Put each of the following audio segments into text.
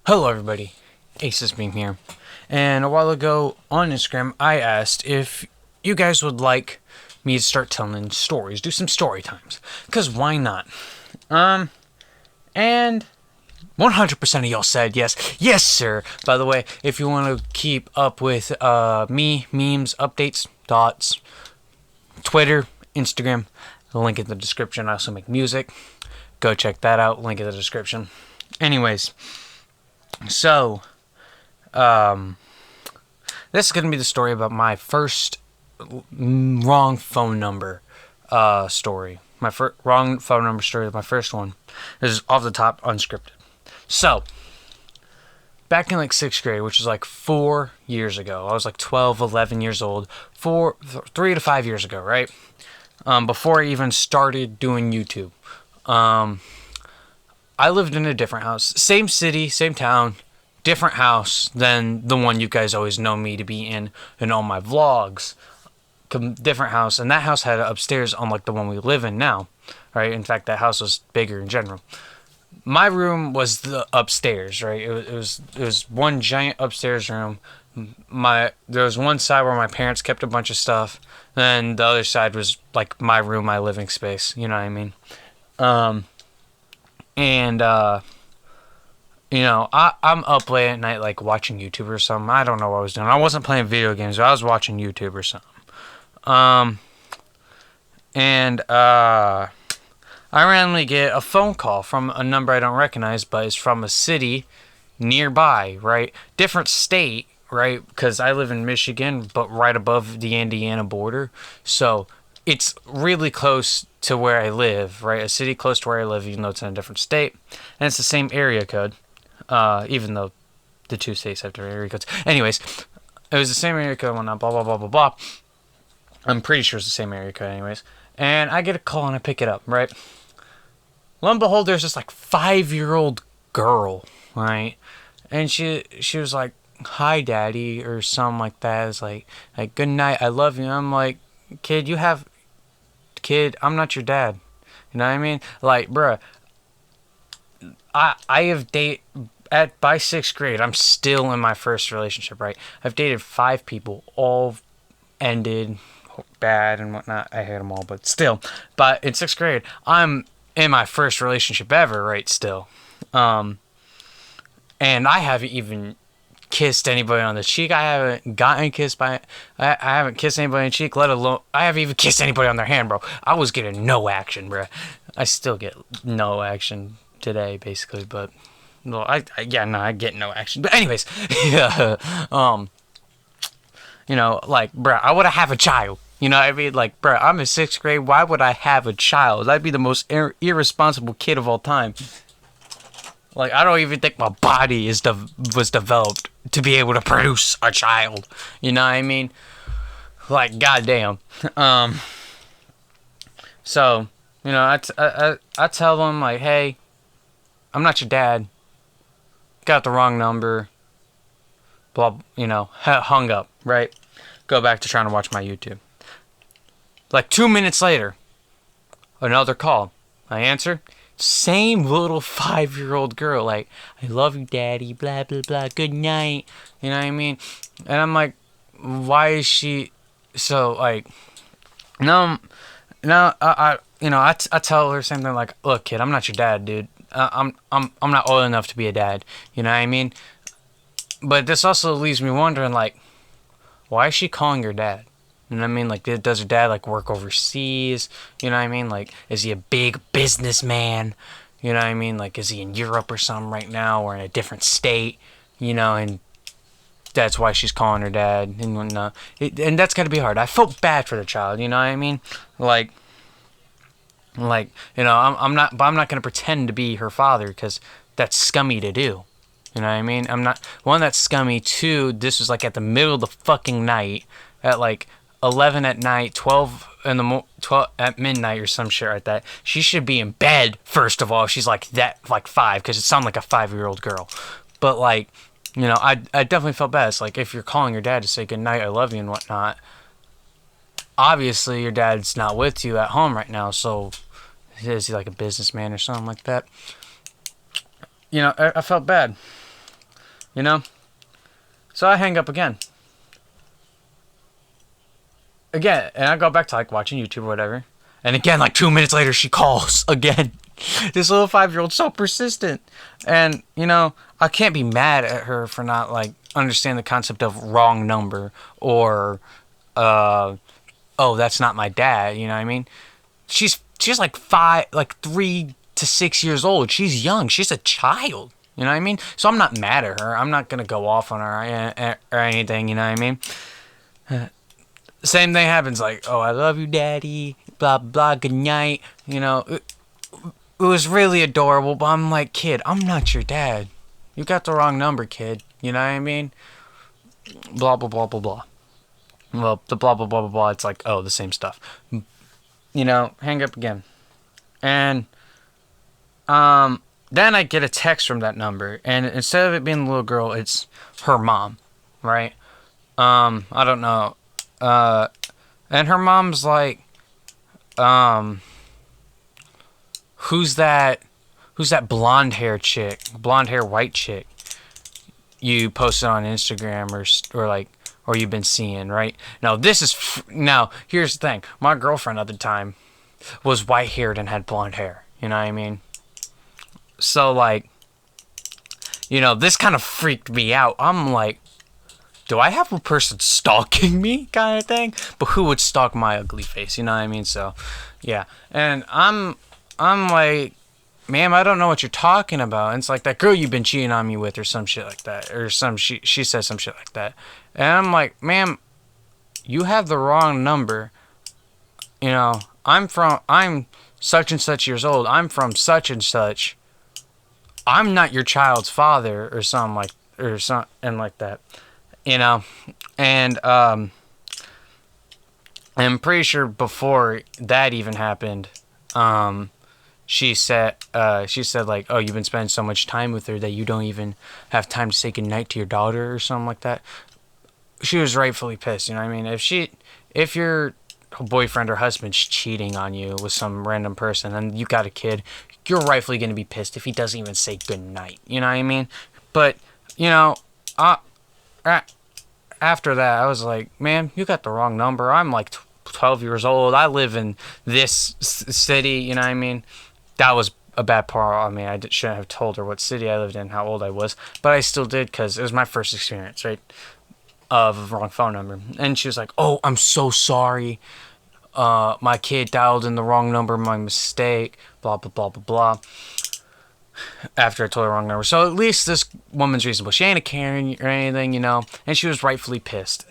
Hello everybody, Aces Beam here. And a while ago on Instagram, I asked if you guys would like me to start telling stories, do some story times. Because why not? And 100% of y'all said yes. Yes, sir. By the way, if you want to keep up with me, memes, updates, thoughts, Twitter, Instagram, the link in the description. I also make music. Go check that out, link in the description. Anyways, so, this is going to be the story about my first wrong phone number story. My wrong phone number story, my first one. This is off the top, unscripted. So, back in like 6th grade, which was like 4 years ago. I was like 12, 11 years old. 3 to 5 years ago, right? Before I even started doing YouTube. I lived in a different house. Same city, same town, different house than the one you guys always know me to be in all my vlogs. Different house, and that house had upstairs unlike the one we live in now, right? In fact, that house was bigger in general. My room was the upstairs, right? It was one giant upstairs room. There was one side where my parents kept a bunch of stuff, and the other side was like my room, my living space. You know what I mean? I'm up late at night, like watching YouTube or something. I don't know what I was doing. I wasn't playing video games, but I was watching YouTube or something. I randomly get a phone call from a number I don't recognize, but it's from a city nearby, right? Different state, right? Because I live in Michigan, but right above the Indiana border. So it's really close to where I live, right? A city close to where I live, even though it's in a different state. And it's the same area code, even though the two states have different area codes. Anyways, it was the same area code and whatnot, blah, blah, blah, blah, blah. I'm pretty sure it's the same area code anyways. And I get a call and I pick it up, right? Lo and behold, there's this like 5-year-old girl, right? And she was like, "Hi, Daddy," or something like that. It's like "Good night, I love you." I'm like, Kid, I'm not your dad. You know what I mean? Like, bruh, I have by 6th grade, I'm still in my first relationship, right? I've dated 5 people, all ended bad and whatnot. I hate them all, but still. But in 6th grade, I'm in my first relationship ever, right? Still. And I haven't even kissed anybody on the cheek. I haven't gotten kissed by. I haven't kissed anybody on the cheek, let alone I haven't even kissed anybody on their hand, bro. I was getting no action, bro. I still get no action today, basically, but I get no action. But anyways, yeah, like, bro, I would have a child. You know what I mean? Like, bro, I'm in 6th grade. Why would I have a child? I'd be the most irresponsible kid of all time. Like, I don't even think my body was developed to be able to produce a child. You know what I mean? Like, goddamn. So, I tell them, like, hey, I'm not your dad. Got the wrong number. Blah, hung up, right? Go back to trying to watch my YouTube. Like 2 minutes later, another call. I answer. Same little 5-year-old girl, like, "I love you, Daddy, blah, blah, blah, good night." You know what I mean? And I'm like, why is she so, like, no, I tell her something like, "Look, kid, I'm not your dad, dude. I'm not old enough to be a dad." You know what I mean? But this also leaves me wondering, like, why is she calling her dad? You know what I mean? Like, does her dad, like, work overseas? You know what I mean? Like, is he a big businessman? You know what I mean? Like, is he in Europe or something right now, or in a different state? And that's why she's calling her dad and whatnot. And that's gotta be hard. I felt bad for the child, you know what I mean? I'm not gonna pretend to be her father, because that's scummy to do. You know what I mean? I'm not, one, that's scummy. 2, this was like at the middle of the fucking night, at like 11 at night, 12 at midnight or some shit like that. She should be in bed, first of all. She's like that, like 5, because it sounded like a 5-year-old girl. But like, I definitely felt bad. It's like, if you're calling your dad to say good night, I love you and whatnot, obviously your dad's not with you at home right now. So is he like a businessman or something like that? I felt bad. you know? So I hang up again. Again, and I go back to like watching YouTube or whatever. And again, like 2 minutes later, she calls again. This little 5-year-old's so persistent. And, you know, I can't be mad at her for not like understanding the concept of wrong number or, oh, that's not my dad. You know what I mean? She's like 3 to 6 years old. She's young. She's a child. You know what I mean? So I'm not mad at her. I'm not going to go off on her or anything. You know what I mean? Same thing happens, like, oh, I love you, daddy, blah, blah, good night. You know, it was really adorable, but I'm like, kid, I'm not your dad. You got the wrong number, kid. You know what I mean? Blah, blah, blah, blah, blah. Well, the blah, blah, blah, blah, blah, it's like, oh, the same stuff. You know, hang up again. And, then I get a text from that number, and instead of it being the little girl, it's her mom, right? I don't know. And her mom's like, who's that blonde hair white chick you posted on Instagram or you've been seeing, right? Now now here's the thing. My girlfriend at the time was white haired and had blonde hair. You know what I mean? So like, you know, this kind of freaked me out. I'm like, do I have a person stalking me kind of thing? But who would stalk my ugly face? You know what I mean? So, yeah. And I'm like, ma'am, I don't know what you're talking about. And it's like that girl you've been cheating on me with or some shit like that. Or she says some shit like that. And I'm like, ma'am, you have the wrong number. You know, I'm such and such years old. I'm from such and such. I'm not your child's father or something like that. You know, and I'm pretty sure before that even happened, she said like, oh, you've been spending so much time with her that you don't even have time to say goodnight to your daughter or something like that. She was rightfully pissed. You know what I mean? If your boyfriend or husband's cheating on you with some random person and you got a kid, you're rightfully going to be pissed if he doesn't even say goodnight. You know what I mean? But, you know, after that, I was like, man, you got the wrong number. I'm like 12 years old. I live in this city. You know what I mean? That was a bad part. I mean, shouldn't have told her what city I lived in, how old I was. But I still did because it was my first experience, right? Of a wrong phone number. And she was like, oh, I'm so sorry. My kid dialed in the wrong number, my mistake, blah, blah, blah, blah, blah. After I told her the wrong number. So at least this woman's reasonable. She ain't a Karen or anything, you know. And she was rightfully pissed.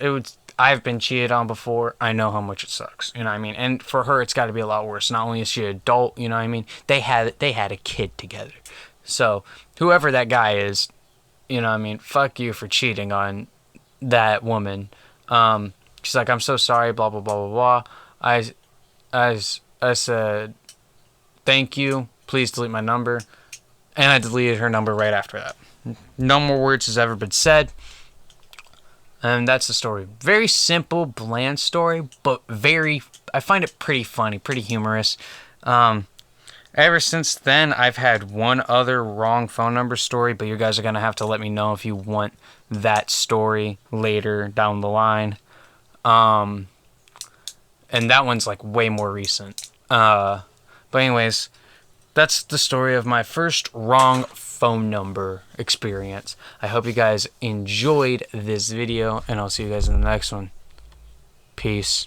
I've been cheated on before. I know how much it sucks. You know what I mean? And for her, it's got to be a lot worse. Not only is she an adult, you know what I mean? They had a kid together. So whoever that guy is, you know what I mean? Fuck you for cheating on that woman. She's like, I'm so sorry, blah, blah, blah, blah, blah. I said, thank you. Please delete my number. And I deleted her number right after that. No more words has ever been said. And that's the story. Very simple, bland story, but I find it pretty funny, pretty humorous. Ever since then, I've had one other wrong phone number story, but you guys are going to have to let me know if you want that story later down the line. And that one's like way more recent. But anyways, that's the story of my first wrong phone number experience. I hope you guys enjoyed this video, and I'll see you guys in the next one. Peace.